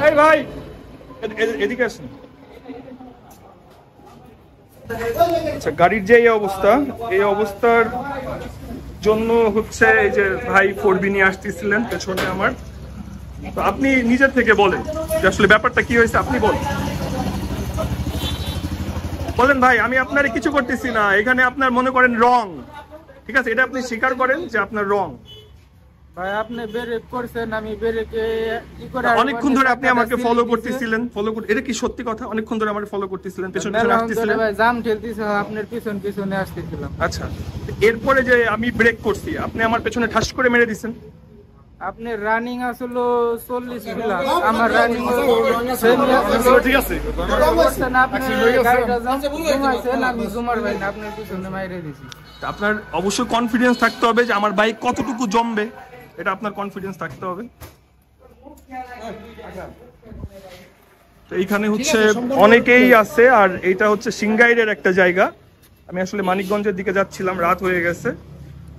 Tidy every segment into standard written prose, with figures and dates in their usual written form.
এই ভাই এদিকে আসুন। আচ্ছা, গাড়ির যে এই অবস্থার জন্য হচ্ছে এই যে ভাই 4B নিয়ে আসতেছিলেন পেছনে আমার। তো আপনি নিজের থেকে বলেন যে আসলে ব্যাপারটা কি হয়েছে, আপনি বলেন ভাই। আমি আপনার কিছু করতেছি না এখানে, আপনার মনে করেন রং, ঠিক আছে, এটা আপনি স্বীকার করেন যে আপনার রং। ভাই আপনি ব্রেক করছেন, আমি ব্রেকে কি করে অনেকক্ষণ ধরে আপনি আমাকে ফলো করতেছিলেন, এটা কি সত্যি কথা? অনেকক্ষণ ধরে আমাকে ফলো করতেছিলেন, পেছনে আসতেছিলেন। ভাই জাম ঠেলতেছে, আপনার পিছনে আসতেছিলাম। আচ্ছা, এরপরে যে আমি ব্রেক করছি, আপনি আমার পেছনে ঠাস করে মেরে দিয়েছেন। আপনার রানিং আসলো 40 প্লাস, আমার রানিং ঠিক আছে। আমি জুমার ভাই না, আপনার পিছনে মাইরে দিছি। আপনার অবশ্যই কনফিডেন্স থাকতে হবে যে আমার বাইক কতটুকু জমবে, এটা আপনার কনফিডেন্স থাকতে হবে। তো এইখানে হচ্ছে অনেকেই আছে, আর এটা হচ্ছে সিংগাইরের একটা জায়গা। আমি আসলে মানিকগঞ্জের দিকে যাচ্ছিলাম, রাত হয়ে গেছে।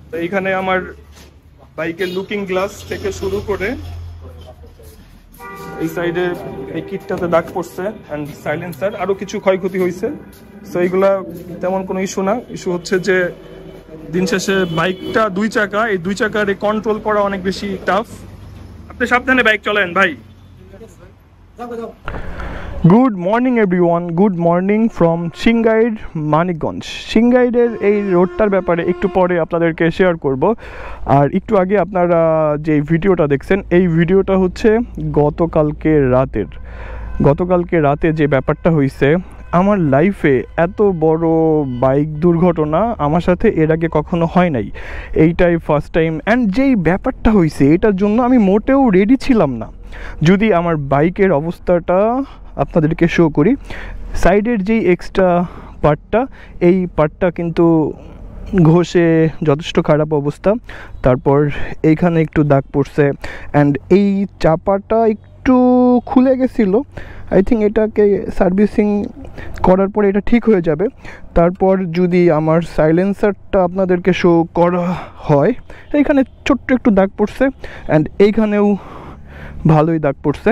তো এইখানে আমার বাইকের লুকিং গ্লাস থেকে শুরু করে এই সাইডে এই কিটটাতে দাগ পড়ছে, অ্যান্ড সাইলেন্সার, আরো কিছু ক্ষয়ক্ষতি হয়েছে। তো এইগুলা তেমন কোনো ইস্যু না। ইস্যু হচ্ছে যে দিন শেষে বাইকটা 2 চাকা, এই 2 চাকার কন্ট্রোল করা অনেক বেশি টাফ। আপনি সাবধানে বাইক চলেন ভাই। Good morning everyone, good morning from Singair Manikganj. সিংগাইরের এই রোডটার ব্যাপারে একটু পরে আপনাদেরকে শেয়ার করব। আর একটু আগে আপনারা যে ভিডিওটা দেখছেন, এই ভিডিওটা হচ্ছে গতকালকে রাতে যে ব্যাপারটা হয়েছে। আমার লাইফে এত বড় বাইক দুর্ঘটনা আমার সাথে এর আগে কখনো হয় নাই, এইটাই ফার্স্ট টাইম। অ্যান্ড যেই ব্যাপারটা হয়েছে এটার জন্য আমি মোটেও রেডি ছিলাম না। যদি আমার বাইকের অবস্থাটা আপনাদেরকে শো করি, সাইডের যেই এক্সট্রা পার্টটা, এই পার্টটা কিন্তু ঘষে যথেষ্ট খারাপ অবস্থা। তারপর এইখানে একটু দাগ পড়ছে, অ্যান্ড এই চাপাটা একটু খুলে গেছিলো। আই থিঙ্ক এটাকে সার্ভিসিং করার পরে এটা ঠিক হয়ে যাবে। তারপর যদি আমার সাইলেন্সারটা আপনাদেরকে শো করা হয়, এইখানে ছোট্ট একটু দাগ পড়ছে, অ্যান্ড এইখানেও ভালোই দাগ পড়ছে।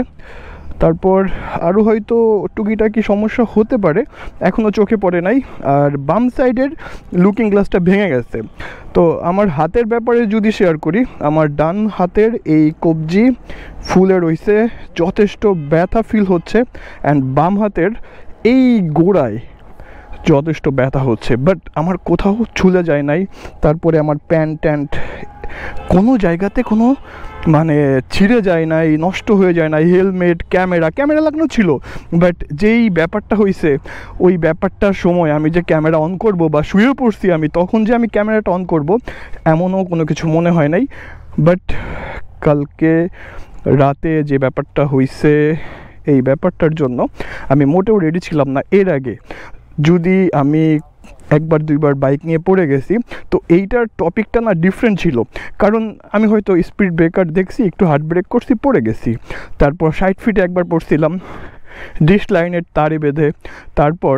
তারপর আরও হয়তো টুকিটাকি সমস্যা হতে পারে, এখনও চোখে পড়ে নাই। আর বাম সাইডের লুকিং গ্লাসটা ভেঙে গেছে। তো আমার হাতের ব্যাপারে যদি শেয়ার করি, আমার ডান হাতের এই কবজি ফুলে রয়েছে, যথেষ্ট ব্যথা ফিল হচ্ছে। অ্যান্ড বাম হাতের এই গোড়ায় যথেষ্ট ব্যথা হচ্ছে, বাট আমার কোথাও ছুলে যায় নাই। তারপরে আমার প্যান্ট কোনো জায়গাতে কোনো মানে ছিঁড়ে যায় নাই, নষ্ট হয়ে যায় নাই। হেলমেট, ক্যামেরা লাগানো ছিল, বাট যেই ব্যাপারটা হয়েছে ওই ব্যাপারটার সময় আমি যে ক্যামেরা অন করব বা শুয়ে পড়ছি আমি, তখন যে আমি ক্যামেরাটা অন করব এমনও কোনো কিছু মনে হয় নাই। বাট কালকে রাতে যে ব্যাপারটা হয়েছে, এই ব্যাপারটার জন্য আমি মোটেও রেডি ছিলাম না। এর আগে যদি আমি 1-2বার বাইক নিয়ে পড়ে গেছি, তো এইটার টপিকটা না ডিফারেন্ট ছিল। কারণ আমি হয়তো স্পিড ব্রেকার দেখছি, একটু হার্ড ব্রেক করছি, পড়ে গেছি। তারপর 60 ফিটে একবার পড়ছিলাম ডিশ লাইনের তারে বেঁধে। তারপর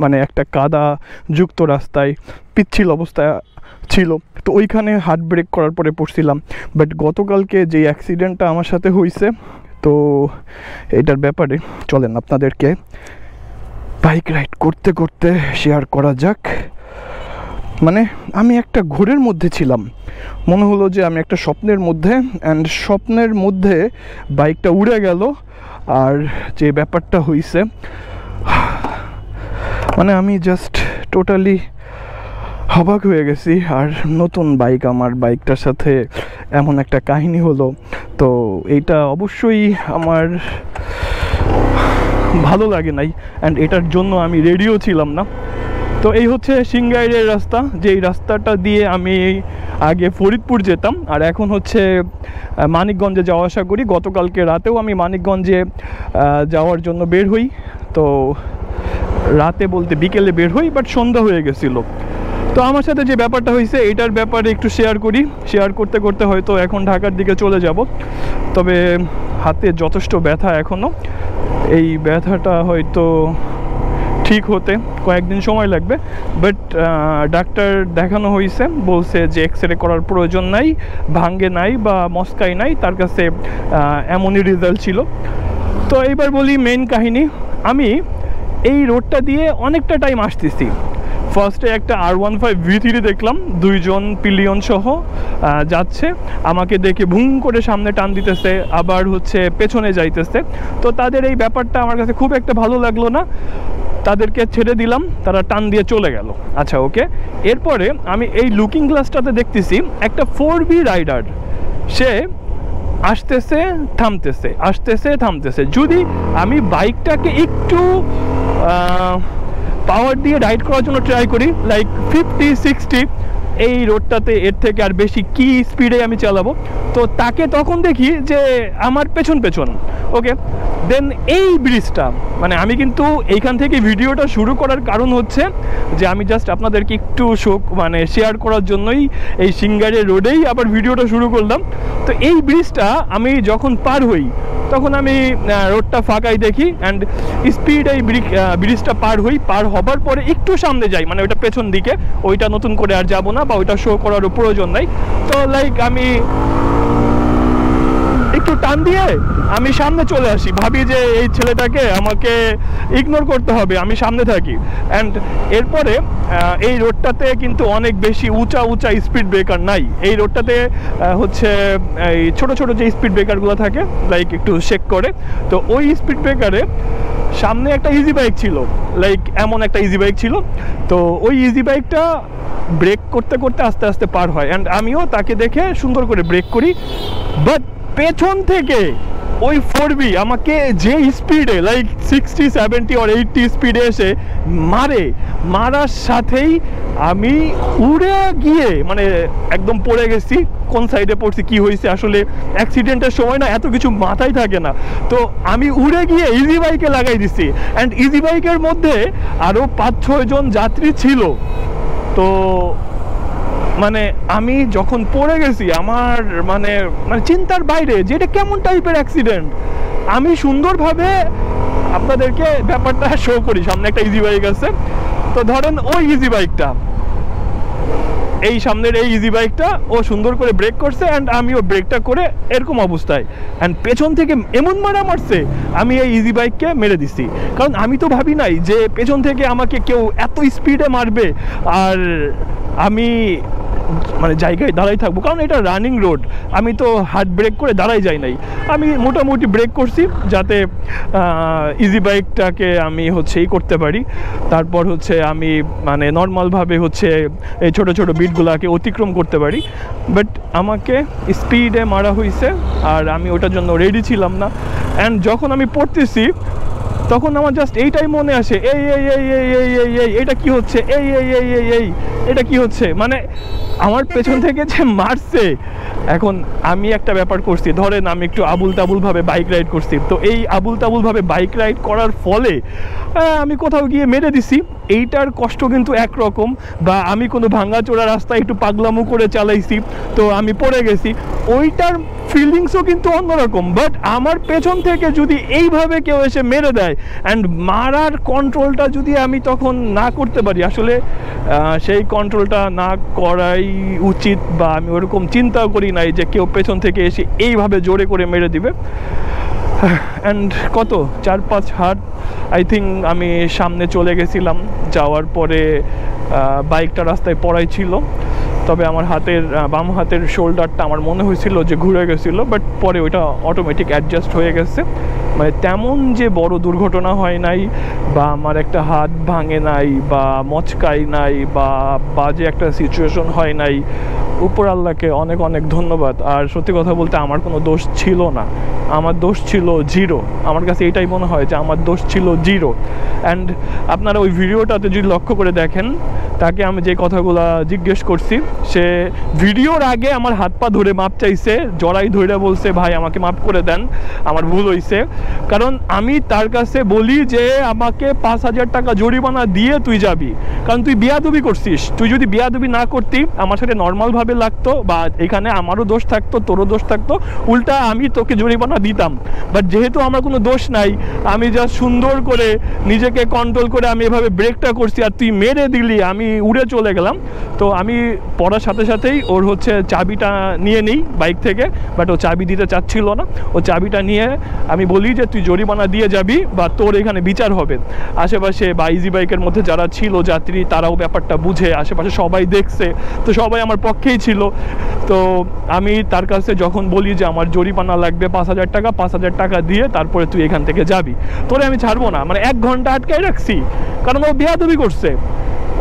মানে একটা কাদা যুক্ত রাস্তায় পিচ্ছিল অবস্থা ছিল, তো ওইখানে হার্ড ব্রেক করার পরে পড়ছিলাম। বাট গতকালকে যে অ্যাক্সিডেন্টটা আমার সাথে হয়েছে, তো এটার ব্যাপারে চলেন আপনাদেরকে বাইক রাইড করতে করতে শেয়ার করা যাক। মানে আমি একটা ঘোরের মধ্যে ছিলাম, মনে হলো যে আমি একটা স্বপ্নের মধ্যে, অ্যান্ড স্বপ্নের মধ্যে বাইকটা উড়ে গেল। আর যে ব্যাপারটা হয়েছে, মানে আমি জাস্ট টোটালি অবাক হয়ে গেছি। আর নতুন বাইক, আমার বাইকটার সাথে এমন একটা কাহিনী হলো, তো এইটা অবশ্যই আমার ভালো লাগে নাই, অ্যান্ড এটার জন্য আমি রেডিও ছিলাম না। তো এই হচ্ছে সিংগাইরের রাস্তা, যেই রাস্তাটা দিয়ে আমি আগে ফরিদপুর যেতাম, আর এখন হচ্ছে মানিকগঞ্জে যাওয়া আসা করি। গতকালকে রাতেও আমি মানিকগঞ্জে যাওয়ার জন্য বের হই। তো রাতে বলতে বিকেলে বের হই, বাট সন্ধ্যা হয়ে গেছিলো। তো আমার সাথে যে ব্যাপারটা হয়েছে এটার ব্যাপারে একটু শেয়ার করি। শেয়ার করতে করতে হয়তো এখন ঢাকার দিকে চলে যাব। তবে হাতে যথেষ্ট ব্যথা এখনও, এই ব্যথাটা হয়তো ঠিক হতে কয়েকদিন সময় লাগবে, বাট ডাক্তার দেখানো হয়েছে, বলছে যে এক্সরে করার প্রয়োজন নাই, ভাঙ্গে নাই বা মস্কাই নাই, তার কাছে এমনই রেজাল্ট ছিল। তো এইবার বলি মেইন কাহিনী। আমি এই রোডটা দিয়ে অনেকটা টাইম আসতেছি। ফার্স্টে একটা R15 V3 দেখলাম, 2 জন পিলিয়ন সহ যাচ্ছে, আমাকে দেখে ভুং করে সামনে টান দিতেছে, আবার হচ্ছে পেছনে যাইতেছে। তো তাদের এই ব্যাপারটা আমার কাছে খুব একটা ভালো লাগলো না, তাদেরকে ছেড়ে দিলাম, তারা টান দিয়ে চলে গেল। আচ্ছা ওকে, এরপরে আমি এই লুকিং গ্লাসটাতে দেখতেছি একটা 4B রাইডার, সে আসতেছে থামতেছে, আসতেছে থামতেছে। যদি আমি বাইকটাকে একটু পাওয়ার দিয়ে রাইড করার জন্য ট্রাই করি, লাইক 50-60, এই রোডটাতে এর থেকে আর বেশি কি স্পিডে আমি চালাবো? তো তাকে তখন দেখি যে আমার পেছন পেছন। ওকে, দেন এই ব্রিজটা, মানে আমি কিন্তু এইখান থেকে ভিডিওটা শুরু করার কারণ হচ্ছে যে আমি জাস্ট আপনাদেরকে একটু মানে শেয়ার করার জন্যই এই সিঙ্গারের রোডেই আবার ভিডিওটা শুরু করলাম। তো এই ব্রিজটা আমি যখন পার হই তখন আমি রোডটা ফাঁকাই দেখি, অ্যান্ড স্পিড এই ব্রিজটা পার হই, পার হবার পরে একটু সামনে যাই, মানে ওইটা পেছন দিকে, ওইটা নতুন করে আর যাবো না বা ওইটা শো করারও প্রয়োজন নাই। তো লাইক আমি একটু টান দিয়ে আমি সামনে চলে আসি, ভাবি যে এই ছেলেটাকে আমাকে ইগনোর করতে হবে, আমি সামনে থাকি। অ্যান্ড এরপরে এই রোডটাতে কিন্তু অনেক বেশি উঁচা উঁচা স্পিড ব্রেকার নাই। এই রোডটাতে হচ্ছে এই ছোটো ছোটো যে স্পিড ব্রেকারগুলো থাকে, লাইক একটু শেক করে, তো ওই স্পিড ব্রেকারে সামনে একটা ইজি বাইক ছিল, লাইক এমন একটা ইজি বাইক ছিল। তো ওই ইজি বাইকটা ব্রেক করতে করতে আস্তে আস্তে পার হয়, অ্যান্ড আমিও তাকে দেখে সুন্দর করে ব্রেক করি। বাট পেছন থেকে ওই 4B আমাকে যে স্পিডে, লাইক 60-70 or 80 স্পিডে এসে মারার সাথেই আমি উড়ে গিয়ে মানে একদম পড়ে গেছি। কোন সাইডে পড়ছি, কি হয়েছে, আসলে অ্যাক্সিডেন্টের সময় না এত কিছু মাথায় থাকে না। তো আমি উড়ে গিয়ে ইজি বাইকে লাগাই দিছি, অ্যান্ড ইজি বাইকের মধ্যে আরও 5-6 জন যাত্রী ছিল। তো মানে আমি যখন পড়ে গেছি, আমার মানে চিন্তার বাইরে যে এটা কেমন টাইপের অ্যাক্সিডেন্ট। আমি সুন্দরভাবে আপনাদেরকে ব্যাপারটা শো করি। সামনে একটা ইজি বাইক আছে, তো ধরেন ওই ইজি বাইকটা, এই সামনের এই ইজি বাইকটা ও সুন্দর করে ব্রেক করছে, অ্যান্ড আমিও ব্রেকটা করে এরকম অবস্থায়, অ্যান্ড পেছন থেকে এমন মারছে, আমি এই ইজি বাইককে মেরে দিছি। কারণ আমি তো ভাবি নাই যে পেছন থেকে আমাকে কেউ এত স্পিডে মারবে আর আমি মানে জায়গায় দাঁড়াই থাকবো, কারণ এটা রানিং রোড। আমি তো হার্ড ব্রেক করে দাঁড়াই যাই নাই, আমি মোটামুটি ব্রেক করছি যাতে ইজি বাইকটাকে আমি হচ্ছে করতে পারি। তারপর হচ্ছে আমি মানে নর্মালভাবে হচ্ছে এই ছোটো ছোটো বিটগুলোকে অতিক্রম করতে পারি। বাট আমাকে স্পিডে মারা হয়েছে, আর আমি ওটার জন্য রেডি ছিলাম না। অ্যান্ড যখন আমি পড়তেছি তখন আমার জাস্ট এইটাই মনে আসে, এই এই এই এই এই এই এই এটা কি হচ্ছে, এই এই এই এই এই এটা কি হচ্ছে। মানে আমার পেছন থেকে যে মারছে, এখন আমি একটা ব্যাপার করছি, ধরেন আমি একটু আবুল তাবুলভাবে বাইক রাইড করছি, তো এই আবুল তাবুলভাবে বাইক রাইড করার ফলে আমি কোথাও গিয়ে মেরে দিছি। এইটার কষ্ট কিন্তু একরকম, বা আমি কোনো ভাঙাচোরা রাস্তায় একটু পাগলামো করে চালাইছি, তো আমি পড়ে গেছি, ওইটার ফিলিংসও কিন্তু অন্যরকম। বাট আমার পেছন থেকে যদি এইভাবে কেউ এসে মেরে দেয়, অ্যান্ড মারার কন্ট্রোলটা যদি আমি তখন না করতে পারি, আসলে সেই কন্ট্রোলটা না করাই উচিত, বা আমি ওরকম চিন্তাও করি নাই যে কেউ পেছন থেকে এসে এইভাবে জোরে করে মেরে দিবে। অ্যান্ড কত 4-5 হাত আই থিঙ্ক আমি সামনে চলে গেছিলাম। যাওয়ার পরে বাইকটা রাস্তায় পড়াই ছিল, তবে আমার হাতের বাম হাতের শোল্ডারটা আমার মনে হয়েছিল যে ঘুরে গেছিলো, বাট পরে ওইটা অটোমেটিক অ্যাডজাস্ট হয়ে গেছে। মানে তেমন যে বড় দুর্ঘটনা হয় নাই, বা আমার একটা হাত ভাঙে নাই, বা মচকাই নাই, বা বাজে একটা সিচুয়েশন হয় নাই। উপর আল্লাহকে অনেক অনেক ধন্যবাদ। আর সত্যি কথা বলতে আমার কোনো দোষ ছিল না, আমার দোষ ছিল 0। আমার কাছে এটাই মনে হয় যে আমার দোষ ছিল 0। অ্যান্ড আপনারা ওই ভিডিওটাতে যদি লক্ষ্য করে দেখেন, তাকে আমি যে কথাগুলো জিজ্ঞেস করছি, সে ভিডিওর আগে আমার হাত পা ধরে মাপ চাইছে, জড়াই ধরে বলছে ভাই আমাকে মাফ করে দেন, আমার ভুল হয়েছে। কারণ আমি তার কাছে বলি যে আমাকে 5,000 টাকা জরিমানা দিয়ে তুই যাবি, কারণ তুই বিয়াদবি করছিস। তুই যদি বিয়াদবি না করতি, আমার সাথে নর্মালভাবে লাগতো, বা এখানে আমারও দোষ থাকতো, তোরও দোষ থাকতো, উল্টা আমি তোকে জরিমানা দিতাম। বাট যেহেতু আমার কোনো দোষ নাই, আমি যা সুন্দর করে নিজেকে কন্ট্রোল করে আমি এভাবে ব্রেকটা করছি, আর তুই মেরে দিলি, আমি উড়ে চলে গেলাম। তো আমি পড়ার সাথে সাথেই ওর হচ্ছে চাবিটা নিয়ে নিই বাইক থেকে, বাট ও চাবি দিতে চাচ্ছিল না। ও চাবিটা নিয়ে আমি বলি যে তুই জরিমানা দিয়ে যাবি বা তোর এখানে বিচার হবে। আশেপাশে বা ইজি বাইকের মধ্যে যারা ছিল যাত্রী, তারাও ব্যাপারটা বুঝে, আশেপাশে সবাই দেখছে, তো সবাই আমার পক্ষেই ছিল। তো আমি তার কাছে যখন বলি যে আমার জরিমানা লাগবে 5,000 টাকা, 5,000 টাকা দিয়ে তারপরে তুই এখান থেকে যাবি, তোরে আমি ছাড়বো না। মানে 1 ঘন্টা আটকাই রাখছি, কারণ ও বেয়াদবি করছে।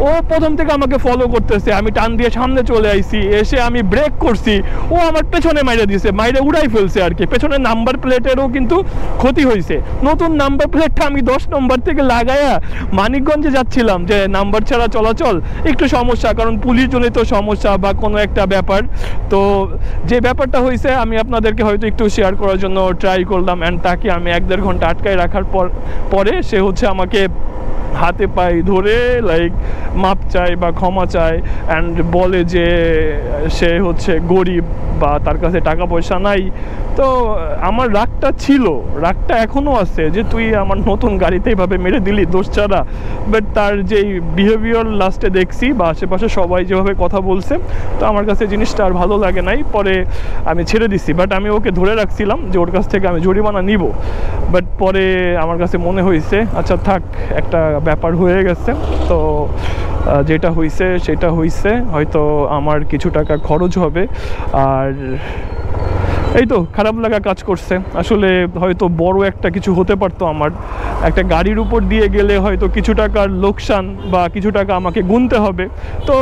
ও প্রথম থেকে আমাকে ফলো করতেছে, আমি টান দিয়ে সামনে চলে আইছি, এসে আমি ব্রেক করছি, ও আমার পেছনে মাইরে দিয়েছে, মাইরে উড়াই ফেলছে আর কি। পেছনে নাম্বার প্লেটেরও কিন্তু ক্ষতি হয়েছে। নতুন নাম্বার প্লেটটা আমি 10 নম্বর থেকে লাগাইয়া মানিকগঞ্জে যাচ্ছিলাম, যে নাম্বার ছাড়া চলাচল একটু সমস্যা, কারণ পুলিশ জনিত সমস্যা বা কোনো একটা ব্যাপার। তো যে ব্যাপারটা হয়েছে আমি আপনাদেরকে হয়তো একটু শেয়ার করার জন্য ট্রাই করলাম। অ্যান্ড তাকে আমি 1-1.5 ঘন্টা আটকায় রাখার পরে সে হচ্ছে আমাকে হাতে পায়ে ধরে লাইক মাপ চায় বা ক্ষমা চায়, অ্যান্ড বলে যে সে হচ্ছে গরিব বা তার কাছে টাকা পয়সা নাই। তো আমার রাগটা ছিল, রাগটা এখনও আছে যে তুই আমার নতুন গাড়িতে এইভাবে মেরে দিলি দোষ ছাড়া। বাট তার যেই বিহেভিয়ার লাস্টে দেখছি বা আশেপাশে সবাই যেভাবে কথা বলছে, তো আমার কাছে জিনিসটা আর ভালো লাগে নাই। পরে আমি ছেড়ে দিছি, বাট আমি ওকে ধরে রাখছিলাম যে ওর কাছ থেকে আমি জরিমানা নিব। বাট পরে আমার কাছে মনে হয়েছে আচ্ছা থাক, একটা ব্যাপার হয়ে গেছে, তো যেটা হয়েছে সেটা হয়েছে, হয়তো আমার কিছু টাকা খরচ হবে। আর এই তো খারাপ লাগা কাজ করছে। আসলে হয়তো বড় একটা কিছু হতে পারতো, আমার একটা গাড়ির উপর দিয়ে গেলে হয়তো কিছু টাকার লোকসান বা কিছু টাকা আমাকে গুনতে হবে। তো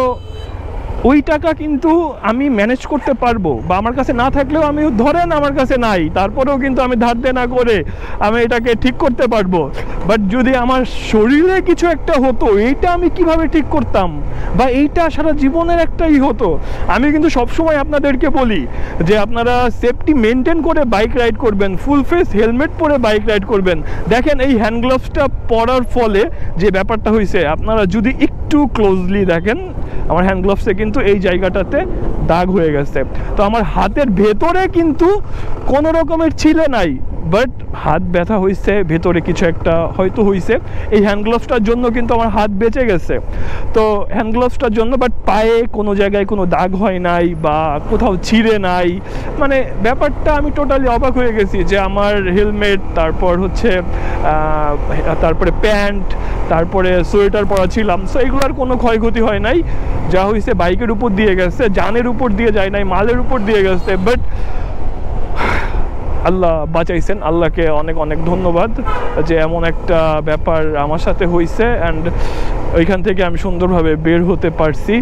ওই টাকা কিন্তু আমি ম্যানেজ করতে পারবো, বা আমার কাছে না থাকলেও আমি ধরেন আমার কাছে নাই, তারপরেও কিন্তু আমি ধার দেনা করে আমি এটাকে ঠিক করতে পারবো। বাট যদি আমার শরীরে কিছু একটা হতো, এইটা আমি কিভাবে ঠিক করতাম, বা এইটা সারা জীবনের একটাই হতো। আমি কিন্তু সবসময় আপনাদেরকে বলি যে আপনারা সেফটি মেনটেন করে বাইক রাইড করবেন, ফুল ফেস হেলমেট পরে বাইক রাইড করবেন। দেখেন এই হ্যান্ড গ্লাভসটা পরার ফলে যে ব্যাপারটা হয়েছে, আপনারা যদি একটু ক্লোজলি দেখেন, আমার হ্যান্ড গ্লাভসে কিন্তু এই জায়গাটাতে দাগ হয়ে গেছে। তো আমার হাতের ভেতরে কিন্তু কোনো রকমের ছিলে নাই, বাট হাত ব্যথা হয়েছে, ভেতরে কিছু একটা হয়তো হয়েছে। এই হ্যান্ড গ্লাভসটার জন্য কিন্তু আমার হাত বেঁচে গেছে, তো হ্যান্ড গ্লাভসটার জন্য। বাট পায়ে কোনো জায়গায় কোনো দাগ হয় নাই বা কোথাও ছিঁড়ে নাই। মানে ব্যাপারটা আমি টোটালি অবাক হয়ে গেছি যে আমার হেলমেট, তারপর হচ্ছে তারপরে প্যান্ট, তারপরে সোয়েটার পরা ছিলাম, সো এগুলোর কোনো ক্ষয়ক্ষতি হয় নাই। যা হয়েছে বাইকের উপর দিয়ে গেছে, জানের উপর দিয়ে যায় নাই, মালের উপর দিয়ে গেছে। বাট আল্লাহ বাঁচাইছেন, আল্লাহকে অনেক অনেক ধন্যবাদ যে এমন একটা ব্যাপার আমার সাথে হয়েছে, অ্যান্ড ওইখান থেকে আমি সুন্দরভাবে বের হতে পারছি।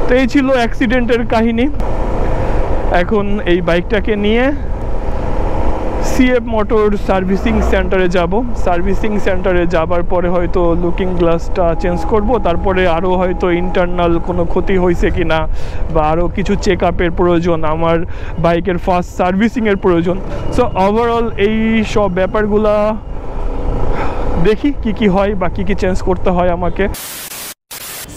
তো এই ছিল অ্যাক্সিডেন্টের কাহিনী। এখন এই বাইকটাকে নিয়ে সিএফ মোটর সার্ভিসিং সেন্টারে যাব। সার্ভিসিং সেন্টারে যাবার পরে হয়তো লুকিং গ্লাসটা চেঞ্জ করব, তারপরে আরও হয়তো ইন্টারনাল কোনো ক্ষতি হয়েছে কি না বা আরও কিছু চেক আপের প্রয়োজন, আমার বাইকের ফার্স্ট সার্ভিসিংয়ের প্রয়োজন। সো ওভারঅল এই সব ব্যাপারগুলা দেখি কি হয় বা কি চেঞ্জ করতে হয় আমাকে।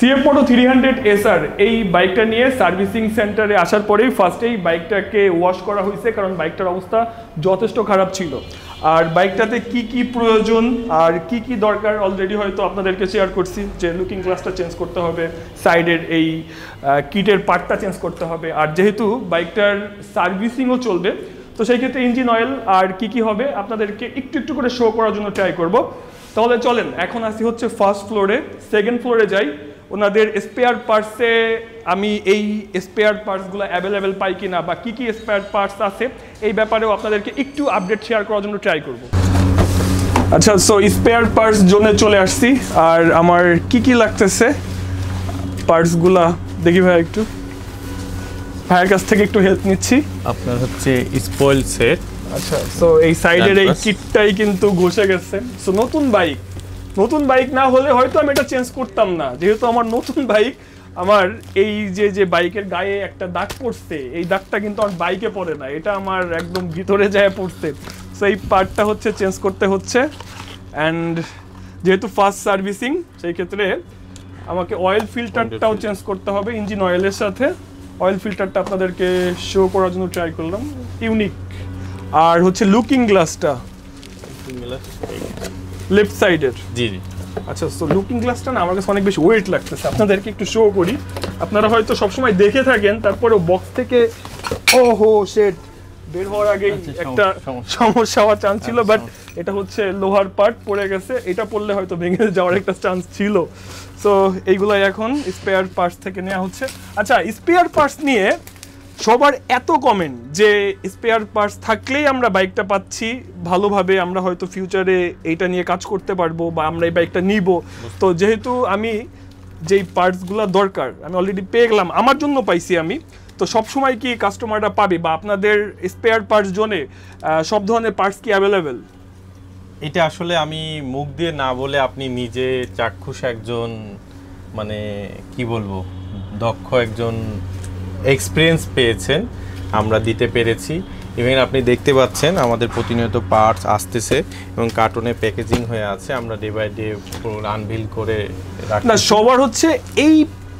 সিএফ মোটো 300 SR এই বাইকটা নিয়ে সার্ভিসিং সেন্টারে আসার পরেই ফার্স্টেই বাইকটাকে ওয়াশ করা হয়েছে, কারণ বাইকটার অবস্থা যথেষ্ট খারাপ ছিল। আর বাইকটাতে কি প্রয়োজন আর কি দরকার অলরেডি হয়তো আপনাদেরকে শেয়ার করছি, যে লুকিং গ্লাসটা চেঞ্জ করতে হবে, সাইডের এই কিটের পার্টটা চেঞ্জ করতে হবে। আর যেহেতু বাইকটার সার্ভিসিংও চলবে, তো সেই ক্ষেত্রে ইঞ্জিন অয়েল আর কি হবে আপনাদেরকে একটু করে শো করার জন্য ট্রাই করব। তাহলে চলেন, এখন আসি হচ্ছে ফার্স্ট ফ্লোরে। সেকেন্ড ফ্লোরে যাই, ওনাদের স্পেয়ার পার্টসে আমি এই স্পেয়ার পার্টসগুলো অ্যাভেলেবেল পাই কিনা বা কি স্পেয়ার পার্টস আছে এই ব্যাপারেও আপনাদেরকে একটু আপডেট শেয়ার করার জন্য ট্রাই করব। আচ্ছা, সো স্পেয়ার পার্টস জোনে চলে আসছি, আর আমার কি লাগতেছে পার্টসগুলা দেখি ভাই, একটু ভাইয়ের কাছ থেকে একটু হেল্প নিচ্ছি। আপনার হচ্ছে স্পয়েল সেট। আচ্ছা, সো এই সাইডের এই কিটটাই কিন্তু ঘষে গেছে। সো নতুন বাইক, নতুন বাইক না হলে হয়তো আমি এটা চেঞ্জ করতাম না, যেহেতু আমার নতুন বাইক, আমার এই যে বাইকের গায়ে একটা দাগ পড়ছে, এই দাগটা কিন্তু আমার বাইকে পড়ে না, এটা আমার একদম ভিতরে যায় পড়ছে। সো এই পার্টটা হচ্ছে চেঞ্জ করতে হচ্ছে। অ্যান্ড যেহেতু ফার্স্ট সার্ভিসিং, সেই ক্ষেত্রে আমাকে অয়েল ফিল্টারটাও চেঞ্জ করতে হবে ইঞ্জিন অয়েলের সাথে। অয়েল ফিল্টারটা আপনাদেরকে শো করার জন্য ট্রাই করলাম, ইউনিক। আর হচ্ছে লুকিং গ্লাসটা লেফট সাইডের। জি জি। আচ্ছা, সো লুকিং গ্লাসটা না আমার কাছে অনেক বেশি ওয়েট লাগতেছে, আপনাদেরকে একটু শো করি। আপনারা হয়তো সবসময় দেখে থাকেন, তারপরেও বক্স থেকে ওহো শেট বের হওয়ার আগেই একটা সমস্যা হওয়ার চান্স ছিল, বাট এটা হচ্ছে লোহার পার্ট পড়ে গেছে, এটা পড়লে হয়তো ভেঙে যাওয়ার একটা চান্স ছিল। সো এইগুলাই এখন স্পেয়ার পার্টস থেকে নেওয়া হচ্ছে। আচ্ছা, স্পেয়ার পার্টস নিয়ে সবার এত কমেন্ট যে স্পেয়ার পার্টস থাকলেই আমরা বাইকটা পাচ্ছি ভালোভাবে, আমরা হয়তো ফিউচারে এইটা নিয়ে কাজ করতে পারবো বা আমরা এই বাইকটা নিব। তো যেহেতু আমি যেই পার্টসগুলো দরকার আমি অলরেডি পেয়ে গেলাম, আমার জন্য পাইছি আমি, তো সবসময় কি কাস্টমাররা পাবে বা আপনাদের স্পেয়ার পার্টস জোনে সব ধরনের পার্টস কি অ্যাভেলেবেল? এটা আসলে আমি মুখ দিয়ে না বলে আপনি নিজে চাক্ষুষ একজন, মানে কি বলবো, দক্ষ একজন এক্সপিরিয়েন্স পেয়েছেন, আমরা দিতে পেরেছি। ইভেন আপনি দেখতে পাচ্ছেন আমাদের প্রতিনিয়ত পার্টস আসতেছে এবং কার্টুনে প্যাকেজিং হয়ে আছে, আমরা ডে বাই ডে আনভিল করে রাখি। না, সবার হচ্ছে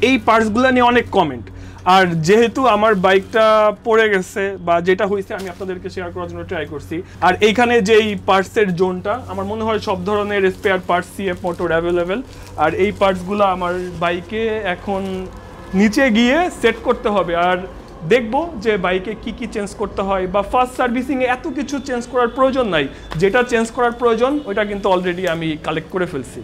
এই পার্টসগুলো নিয়ে অনেক কমেন্ট, আর যেহেতু আমার বাইকটা পড়ে গেছে বা যেটা হয়েছে আমি আপনাদেরকে শেয়ার করার জন্য ট্রাই করছি। আর এইখানে যে এই পার্টসের জোনটা আমার মনে হয় সব ধরনের spare parts CF motor available. আর এই পার্টসগুলো আমার বাইকে এখন নিচে গিয়ে সেট করতে হবে, আর দেখবো যে বাইকে কি কি চেঞ্জ করতে হয়, বা ফার্স্ট সার্ভিসিংয়ে এত কিছু চেঞ্জ করার প্রয়োজন নাই, যেটা চেঞ্জ করার প্রয়োজন ওইটা কিন্তু অলরেডি আমি কালেক্ট করে ফেলছি।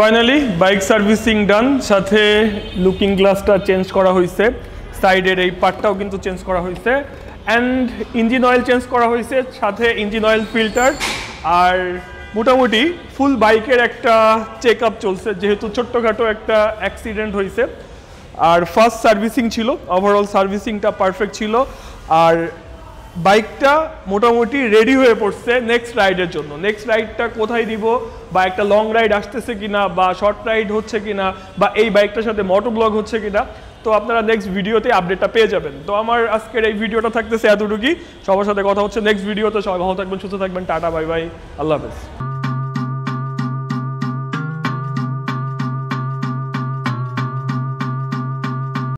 ফাইনালি বাইক সার্ভিসিং ডান, সাথে লুকিং গ্লাসটা চেঞ্জ করা হয়েছে, সাইডের এই পার্টটাও কিন্তু চেঞ্জ করা হয়েছে, অ্যান্ড ইঞ্জিন অয়েল চেঞ্জ করা হয়েছে, সাথে ইঞ্জিন অয়েল ফিল্টার। আর মোটামুটি ফুল বাইকের একটা চেক আপ চলছে, যেহেতু ছোট্টখাটো একটা অ্যাক্সিডেন্ট হয়েছে। আর ফার্স্ট সার্ভিসিং ছিল, ওভারঅল সার্ভিসিংটা পারফেক্ট ছিল, আর বাইকটা মোটামুটি রেডি হয়ে পড়ছে নেক্সট রাইডের জন্য। নেক্সট রাইডটা কোথায় দিব, বা একটা লং রাইড আসতেছে কিনা, বা শর্ট রাইড হচ্ছে কিনা, বা এই বাইকটার সাথে মোটো ব্লগ হচ্ছে কিনা, তো আপনারা নেক্সট ভিডিওতে আপডেটটা পেয়ে যাবেন। তো আমার আজকের এই ভিডিওটা থাকতেছে এতটুকুই, সবার সাথে কথা হচ্ছে নেক্সট ভিডিওতে। সবাই ভালো থাকবেন, সুস্থ থাকবেন, টাটা বাই বাই, আল্লাহ হাফেজ।